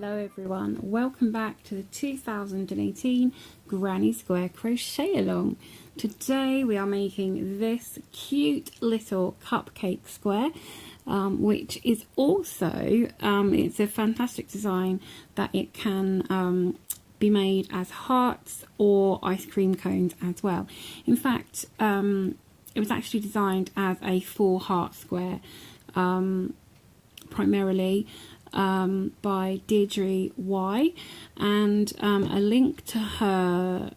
Hello everyone, welcome back to the 2018 Granny Square Crochet Along. Today we are making this cute little cupcake square, which is also, it's a fantastic design that it can be made as hearts or ice cream cones as well. In fact, it was actually designed as a 4-heart square, primarily by Deirdre Y, and a link to her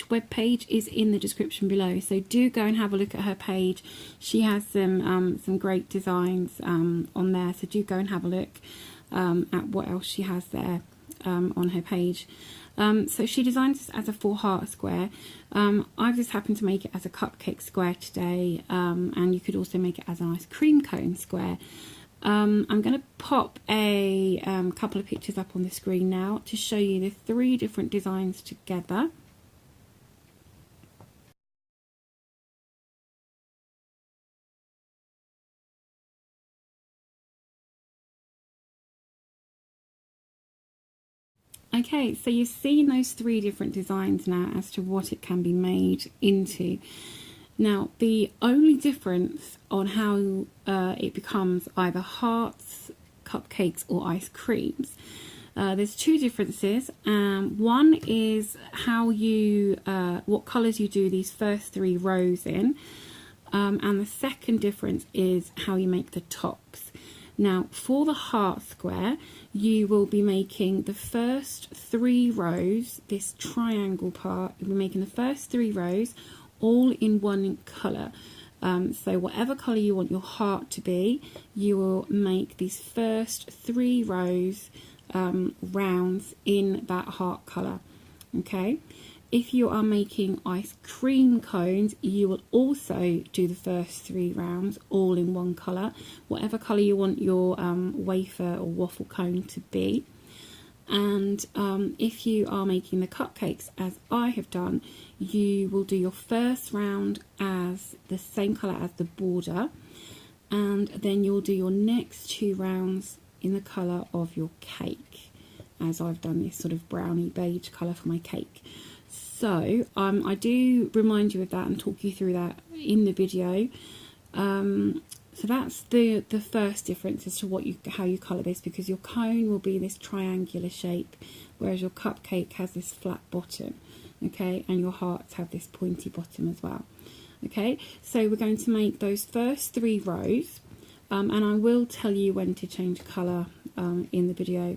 web page is in the description below, so do go and have a look at her page. She has some great designs on there, so do go and have a look at what else she has there on her page. So she designed this as a 4-heart square. I've just happened to make it as a cupcake square today, and you could also make it as an ice cream cone square. I'm going to pop a couple of pictures up on the screen now to show you the 3 different designs together. Okay, so you've seen those 3 different designs now as to what it can be made into. Now, the only difference on how it becomes either hearts, cupcakes or ice creams, there's 2 differences. One is how you, what colours you do these first 3 rows in, and the second difference is how you make the tops. Now, for the heart square, you will be making the first 3 rows, this triangle part, you'll be making the first 3 rows all in one colour. So whatever colour you want your heart to be, you will make these first 3 rows rounds in that heart colour. Okay, if you are making ice cream cones, you will also do the first 3 rounds all in one colour, whatever colour you want your wafer or waffle cone to be. And if you are making the cupcakes, as I have done, you will do your first round as the same colour as the border, and then you'll do your next 2 rounds in the colour of your cake, as I've done this sort of brownie beige colour for my cake. So I do remind you of that and talk you through that in the video. So that's the first difference as to how you colour this, because your cone will be this triangular shape, whereas your cupcake has this flat bottom, okay, and your hearts have this pointy bottom as well. Okay, so we're going to make those first 3 rows, and I will tell you when to change colour in the video.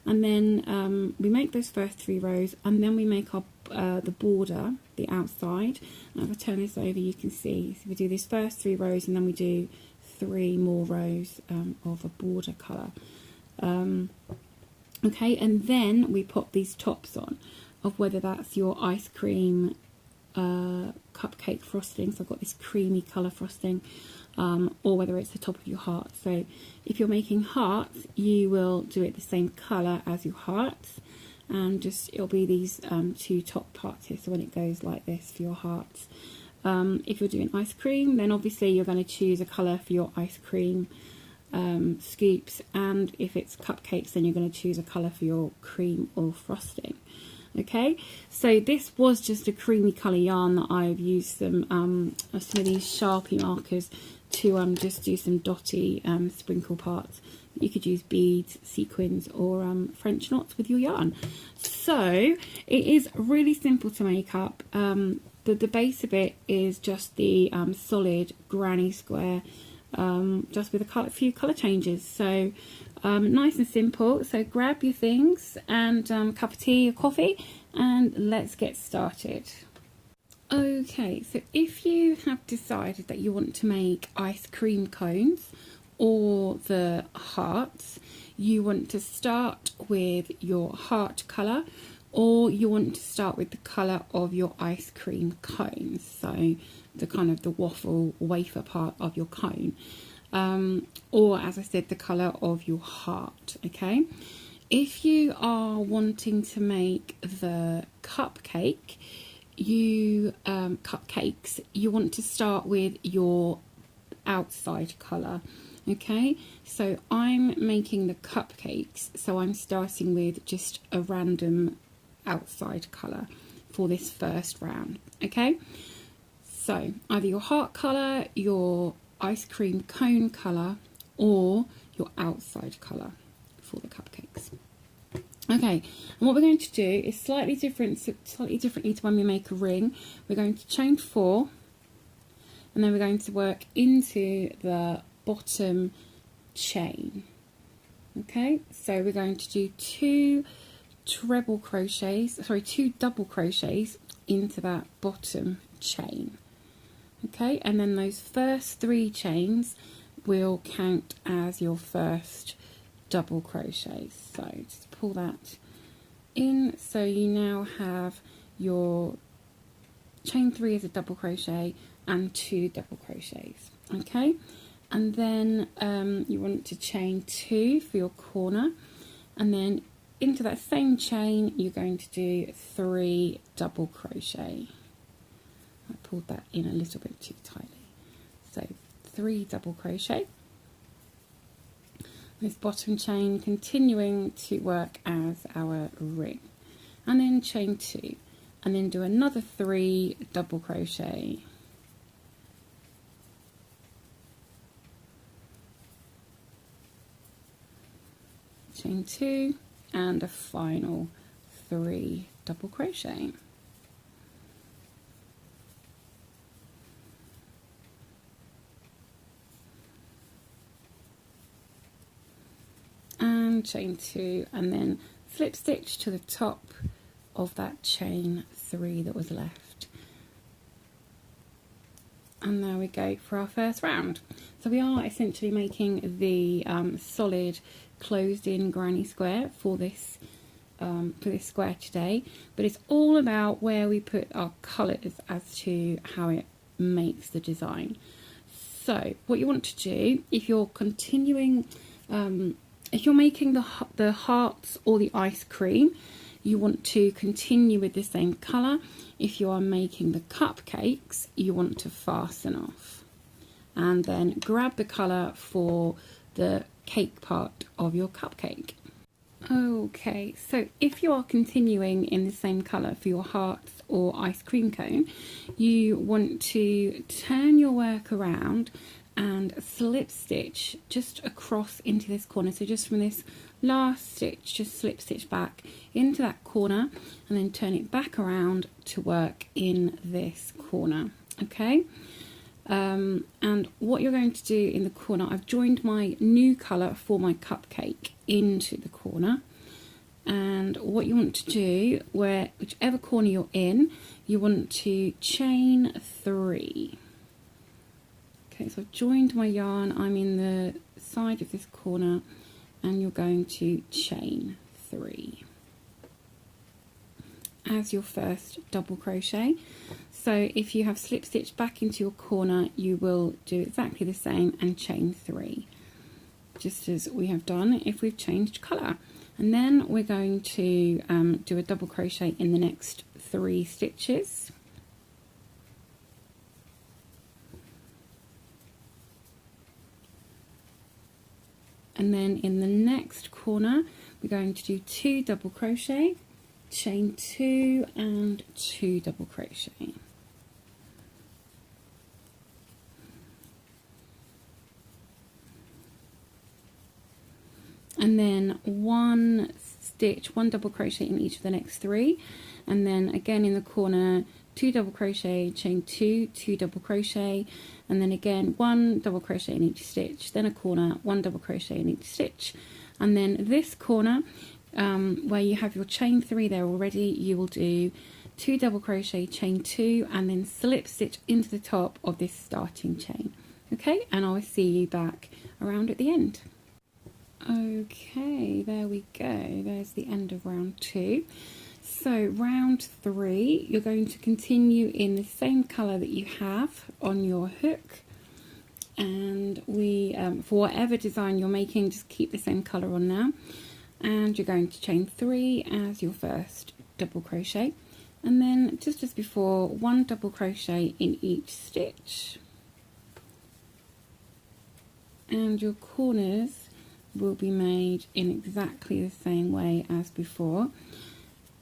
And then we make those first 3 rows, and then we make our the border, the outside. And if I turn this over, you can see, so we do these first 3 rows, and then we do 3 more rows of a border colour. Okay, and then we pop these tops on, of whether that's your ice cream cupcake frosting, so I've got this creamy colour frosting, or whether it's the top of your heart. So if you're making hearts, you will do it the same colour as your hearts, and just it'll be these 2 top parts here, so when it goes like this for your hearts. If you're doing ice cream, then obviously you're going to choose a colour for your ice cream scoops, and if it's cupcakes, then you're going to choose a colour for your cream or frosting. Okay, so this was just a creamy colour yarn that I've used some of these Sharpie markers to just do some dotty sprinkle parts. You could use beads, sequins or French knots with your yarn. So it is really simple to make up. The base of it is just the solid granny square, just with a few colour changes. So nice and simple. So grab your things and cup of tea or coffee, and let's get started. Okay, so if you have decided that you want to make ice cream cones or the hearts, you want to start with your heart colour, or you want to start with the colour of your ice cream cones, so the kind of the waffle wafer part of your cone, or as I said, the colour of your heart. Okay, if you are wanting to make the cupcake, cupcakes, you want to start with your outside colour. Okay, so I'm making the cupcakes, so I'm starting with just a random outside colour for this first round. Okay, so either your heart colour, your ice cream cone colour, or your outside colour for the cupcakes. Okay, and what we're going to do is slightly differently to when we make a ring. We're going to chain 4, and then we're going to work into the bottom chain. Okay, so we're going to do 2 double crochets into that bottom chain. Okay, and then those first 3 chains will count as your first double crochets. So just pull that in, so you now have your chain 3 as a double crochet and 2 double crochets. Okay, and then you want to chain 2 for your corner, and then into that same chain you're going to do 3 double crochet. I pulled that in a little bit too tightly, so 3 double crochet. This bottom chain continuing to work as our ring, and then chain 2, and then do another 3 double crochet, chain 2, and a final 3 double crochet. And chain 2, and then slip stitch to the top of that chain 3 that was left. And there we go for our first round. So we are essentially making the solid closed in granny square for this square today, but it's all about where we put our colours as to how it makes the design. So what you want to do, if you're continuing, if you're making the hearts or the ice cream, you want to continue with the same colour. If you are making the cupcakes, you want to fasten off, and then grab the colour for the cake part of your cupcake. Okay, so if you are continuing in the same colour for your hearts or ice cream cone, you want to turn your work around and slip stitch just across into this corner. So just from this last stitch, just slip stitch back into that corner, and then turn it back around to work in this corner. Okay, and what you're going to do in the corner, I've joined my new colour for my cupcake into the corner, and what you want to do, whichever corner you're in, you want to chain 3. Okay, so I've joined my yarn, I'm in the side of this corner, and you're going to chain 3 as your first double crochet. So if you have slip stitched back into your corner, you will do exactly the same and chain 3, just as we have done if we've changed colour. And then we're going to do a double crochet in the next 3 stitches. And then in the next corner we're going to do 2 double crochet, chain 2 and 2 double crochet. And then 1 double crochet in each of the next 3, and then again in the corner 2 double crochet, chain 2, 2 double crochet, and then again 1 double crochet in each stitch, then a corner, 1 double crochet in each stitch, and then this corner where you have your chain 3 there already, you will do 2 double crochet, chain 2, and then slip stitch into the top of this starting chain. Okay, and I'll see you back around at the end. Okay, there we go, there's the end of round 2. So round 3, you're going to continue in the same colour that you have on your hook, and for whatever design you're making, just keep the same colour on now, and you're going to chain 3 as your first double crochet, and then just as before, 1 double crochet in each stitch, and your corners will be made in exactly the same way as before,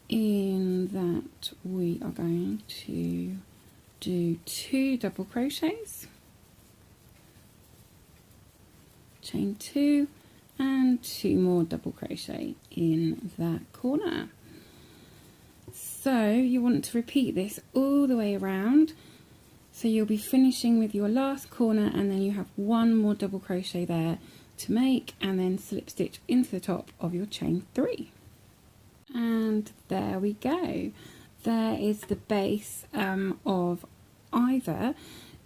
in that we are going to do 2 double crochets, chain 2 and 2 more double crochet in that corner. So you want to repeat this all the way around. So you'll be finishing with your last corner, and then you have 1 more double crochet there to make, and then slip stitch into the top of your chain 3. And there we go. There is the base of either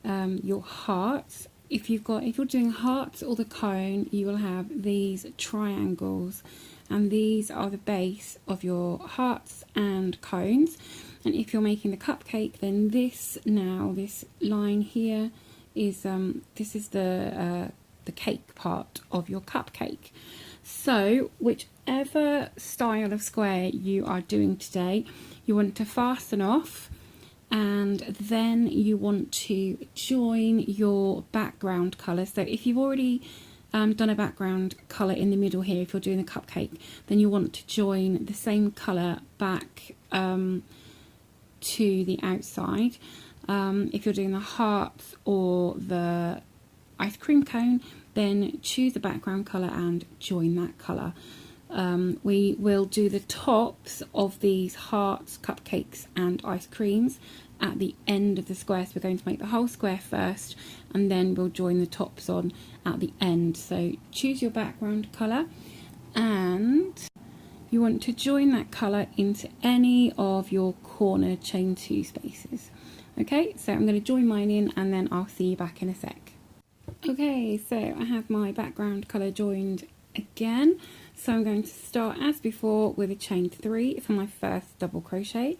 your hearts. If you're doing hearts or the cone, you will have these triangles, and these are the base of your hearts and cones. And if you're making the cupcake, then this line here is this is the cake part of your cupcake. So whichever style of square you are doing today, you want to fasten off, and then you want to join your background colour. So if you've already done a background colour in the middle here, if you're doing a cupcake, then you want to join the same colour back to the outside. If you're doing the hearts or the ice cream cone, then choose the background colour and join that colour. We will do the tops of these hearts, cupcakes and ice creams at the end of the square. So we're going to make the whole square first, and then we'll join the tops on at the end. So choose your background colour, and you want to join that colour into any of your corner chain 2 spaces. Okay, so I'm going to join mine in, and then I'll see you back in a sec. Okay, so I have my background colour joined again. So I'm going to start as before with a chain 3 for my first double crochet,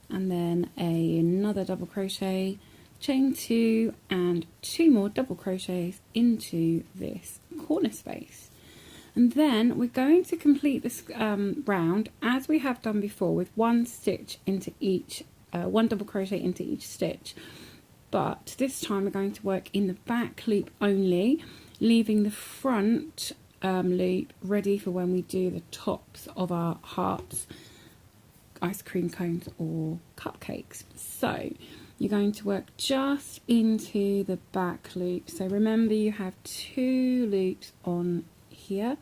and then another double crochet, chain 2 and 2 more double crochets into this corner space. And then we're going to complete this round as we have done before, with 1 stitch into each, 1 double crochet into each stitch. But this time we're going to work in the back loop only, leaving the front loop ready for when we do the tops of our hearts, ice cream cones or cupcakes. So you're going to work just into the back loop. So remember, you have 2 loops on here.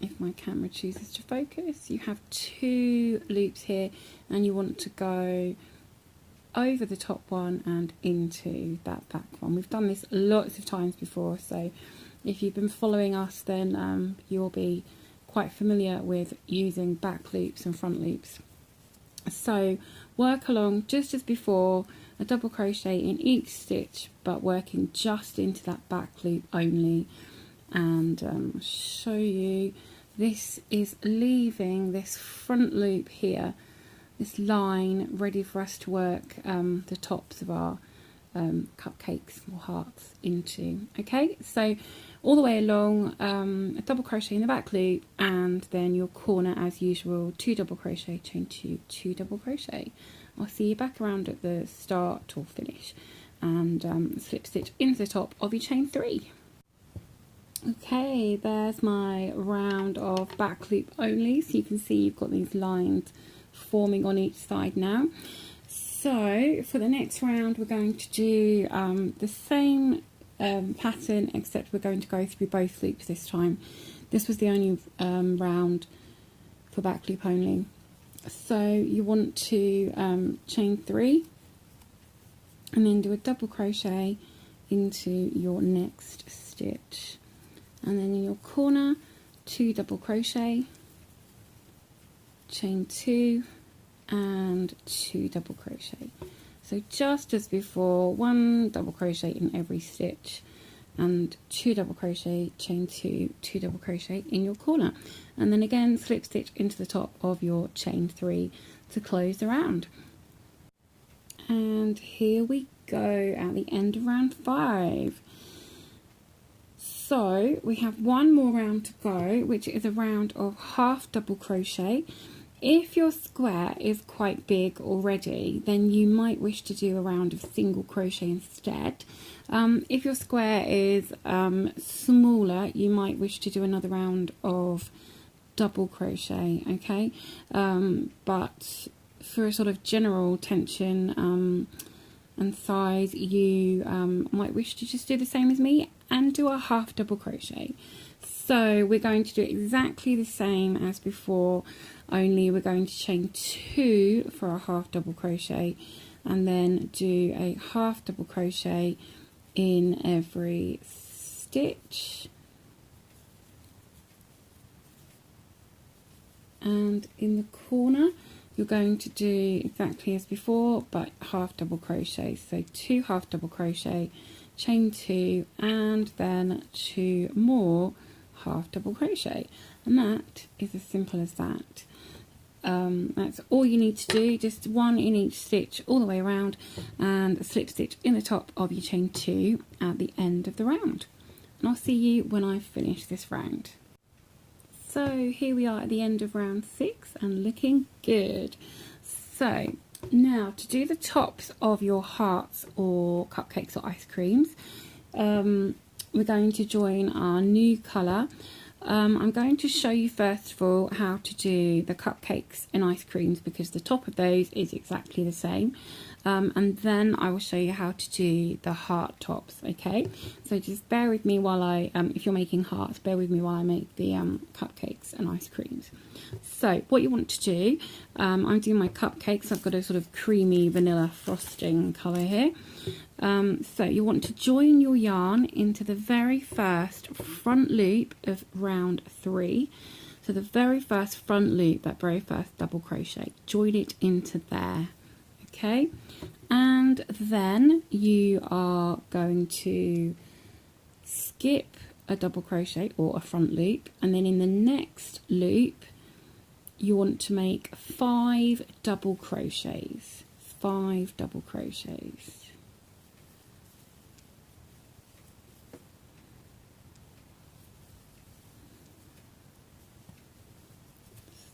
If my camera chooses to focus, you have 2 loops here, and you want to go over the top one and into that back one. We've done this lots of times before, so if you've been following us, then you'll be quite familiar with using back loops and front loops. So work along just as before, a double crochet in each stitch, but working just into that back loop only. And I'll show you, this is leaving this front loop here, this line, ready for us to work the tops of our cupcakes or hearts into. Okay, so all the way along, a double crochet in the back loop, and then your corner as usual, 2 double crochet, chain 2, 2 double crochet. I'll see you back around at the start or finish, and slip stitch into the top of your chain 3. Okay, there's my round of back loop only, so you can see you've got these lines forming on each side now. So for the next round we're going to do the same pattern, except we're going to go through both loops this time. This was the only round for back loop only. So you want to chain 3 and then do a double crochet into your next stitch, and then in your corner 2 double crochet, chain 2 and 2 double crochet. So just as before, 1 double crochet in every stitch and 2 double crochet, chain 2, 2 double crochet in your corner, and then again slip stitch into the top of your chain 3 to close the round. And here we go at the end of round 5. So we have 1 more round to go, which is a round of half double crochet If your square is quite big already, then you might wish to do a round of single crochet instead. If your square is smaller, you might wish to do another round of double crochet, okay? But for a sort of general tension and size, you might wish to just do the same as me and do a half double crochet. So we're going to do exactly the same as before, only we're going to chain 2 for a half double crochet and then do a half double crochet in every stitch. And in the corner you're going to do exactly as before, but half double crochet. So 2 half double crochet, chain 2 and then 2 more half double crochet, and that is as simple as that. That's all you need to do, just 1 in each stitch all the way around and a slip stitch in the top of your chain 2 at the end of the round. And I'll see you when I finish this round. So here we are at the end of round 6 and looking good. So now to do the tops of your hearts or cupcakes or ice creams, we're going to join our new colour. I'm going to show you first of all how to do the cupcakes and ice creams because the top of those is exactly the same, and then I will show you how to do the heart tops, okay? So just bear with me while I, if you're making hearts, bear with me while I make the cupcakes and ice creams. So what you want to do, I'm doing my cupcakes, I've got a sort of creamy vanilla frosting colour here. So you want to join your yarn into the very first front loop of round 3. So the very first front loop, that very first double crochet, join it into there, okay? And then you are going to skip a double crochet or a front loop, and then in the next loop you want to make 5 double crochets, 5 double crochets.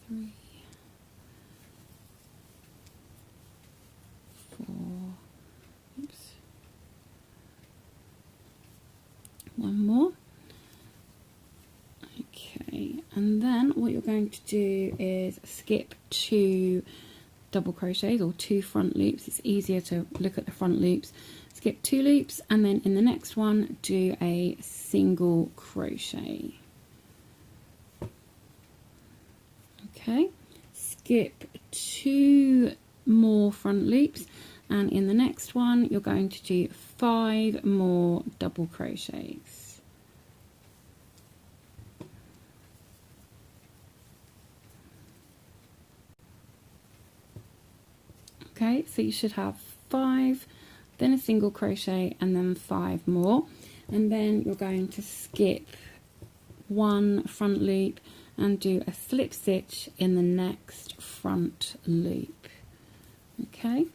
3, 4, oops, 1 more. Okay, and then what you're going to do is skip 2 double crochets or 2 front loops. It's easier to look at the front loops. Skip 2 loops and then in the next one do a single crochet. Okay, skip 2 more front loops and in the next one you're going to do 5 more double crochets. Okay, so you should have 5, then a single crochet and then 5 more, and then you're going to skip 1 front loop and do a slip stitch in the next front loop. Okay,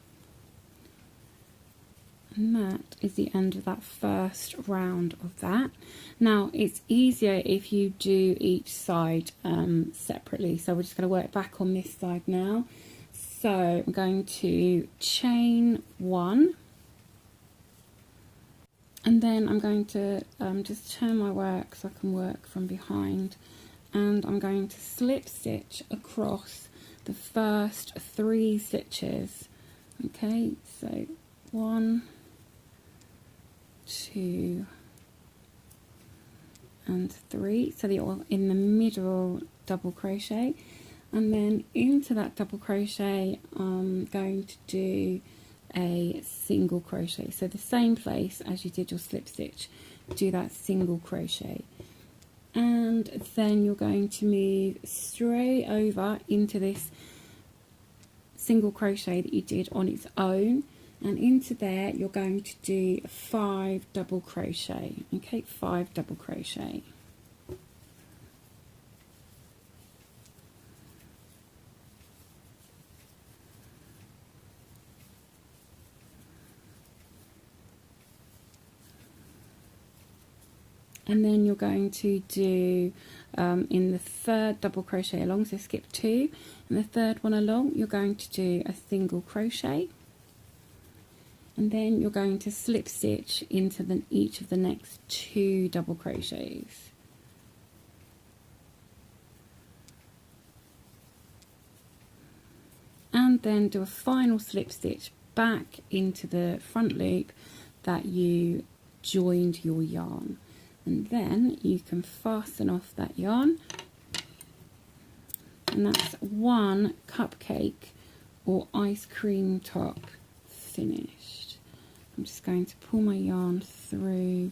and that is the end of that first round of that. Now it's easier if you do each side separately, so we're just going to work back on this side now. So I'm going to chain 1 and then I'm going to just turn my work so I can work from behind, and I'm going to slip stitch across the first 3 stitches. Okay, so 1, 2 and 3, so that you're in the middle double crochet, and then into that double crochet I'm going to do a single crochet. So the same place as you did your slip stitch, do that single crochet, and then you're going to move straight over into this single crochet that you did on its own, and into there you're going to do 5 double crochet. Okay, 5 double crochet. And then you're going to do in the third double crochet along, so skip 2, and the third one along you're going to do a single crochet, and then you're going to slip stitch into each of the next 2 double crochets. And then do a final slip stitch back into the front loop that you joined your yarn, and then you can fasten off that yarn, and that's one cupcake or ice cream top finished. I'm just going to pull my yarn through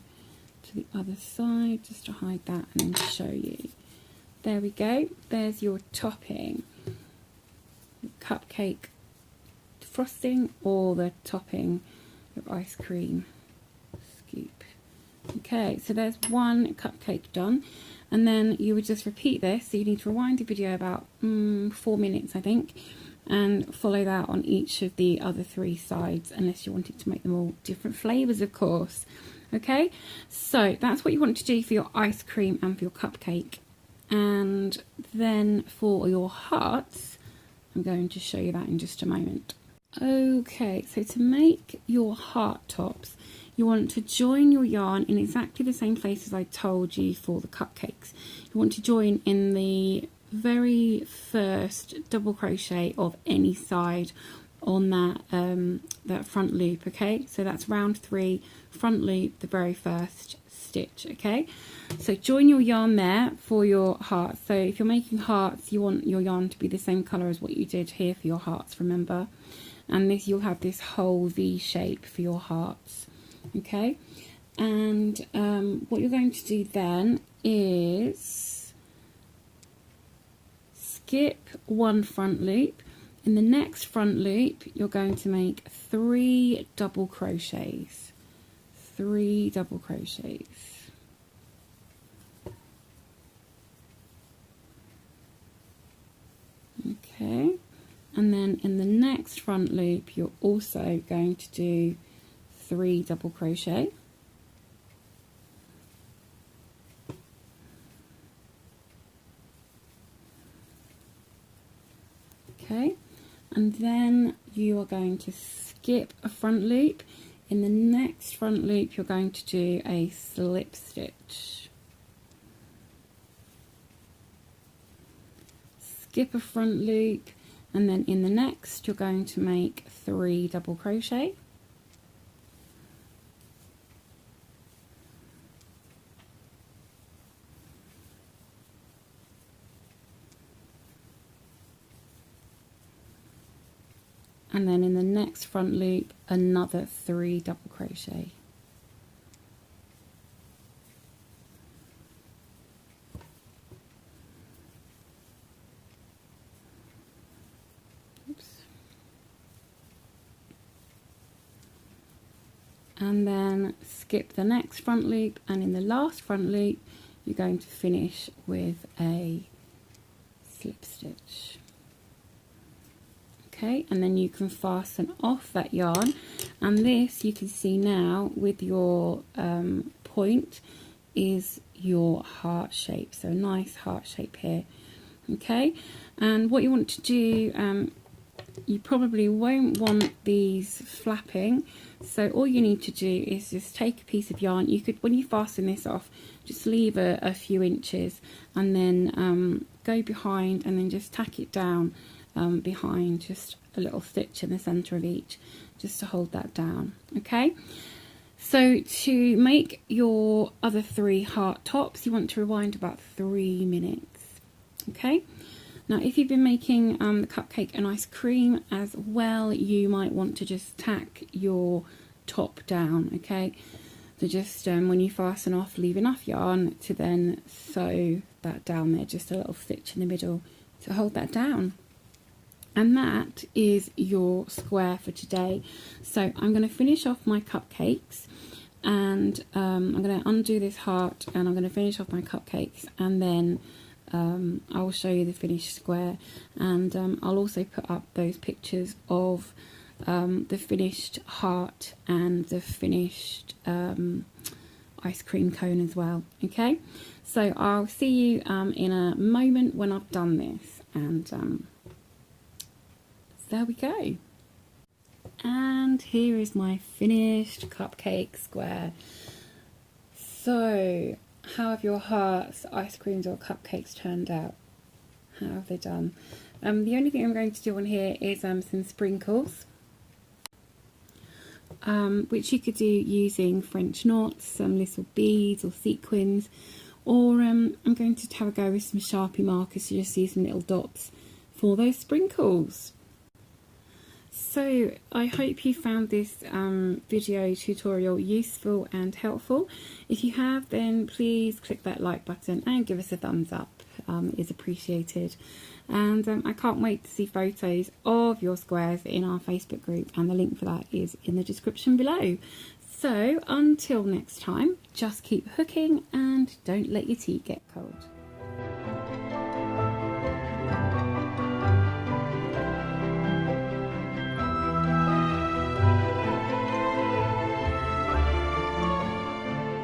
to the other side just to hide that and then show you. There we go, there's your topping, cupcake frosting or the topping of ice cream scoop. Okay, so there's one cupcake done, and then you would just repeat this. So you need to rewind the video about 4 minutes, I think, and follow that on each of the other 3 sides, unless you wanted to make them all different flavours, of course. Okay, so that's what you want to do for your ice cream and for your cupcake. And then for your hearts, I'm going to show you that in just a moment. Okay, so to make your heart tops, you want to join your yarn in exactly the same place as I told you for the cupcakes. You want to join in the very first double crochet of any side on that front loop. Okay, so that's round 3, front loop, the very first stitch. Okay, so join your yarn there for your hearts. So if you're making hearts, you want your yarn to be the same colour as what you did here for your hearts, remember, and this, you'll have this whole V shape for your hearts. Okay, and what you're going to do then is skip 1 front loop. In the next front loop you're going to make 3 double crochets. 3 double crochets. Okay, and then in the next front loop you're also going to do 3 double crochet. Okay, and then you are going to skip a front loop. In the next front loop you're going to do a slip stitch. Skip a front loop, and then in the next you're going to make 3 double crochet. And then in the next front loop another 3 double crochet. Oops. And then skip the next front loop, and in the last front loop you're going to finish with a slip stitch. Okay, and then you can fasten off that yarn, and this you can see now with your point is your heart shape, so a nice heart shape here. Okay, and what you want to do, you probably won't want these flapping, so all you need to do is just take a piece of yarn. You could, when you fasten this off, just leave a few inches, and then go behind and then just tack it down behind, just a little stitch in the center of each, just to hold that down. Okay, so to make your other 3 heart tops you want to rewind about 3 minutes. Okay, now if you've been making the cupcake and ice cream as well, you might want to just tack your top down. Okay, so just when you fasten off, leave enough yarn to then sew that down there, just a little stitch in the middle to hold that down. And that is your square for today. So I'm going to finish off my cupcakes, and I'm going to undo this heart, and I'm going to finish off my cupcakes, and then I will show you the finished square, and I'll also put up those pictures of the finished heart and the finished ice cream cone as well. Okay, so I'll see you in a moment when I've done this, and there we go. And here is my finished cupcake square. So how have your hearts, ice creams or cupcakes turned out? How have they done? The only thing I'm going to do on here is some sprinkles, which you could do using French knots, some little beads or sequins, or I'm going to have a go with some Sharpie markers to just use some little dots for those sprinkles. So I hope you found this video tutorial useful and helpful. If you have, then please click that like button and give us a thumbs up. It is appreciated. And I can't wait to see photos of your squares in our Facebook group, and the link for that is in the description below. So until next time, just keep hooking and don't let your tea get cold.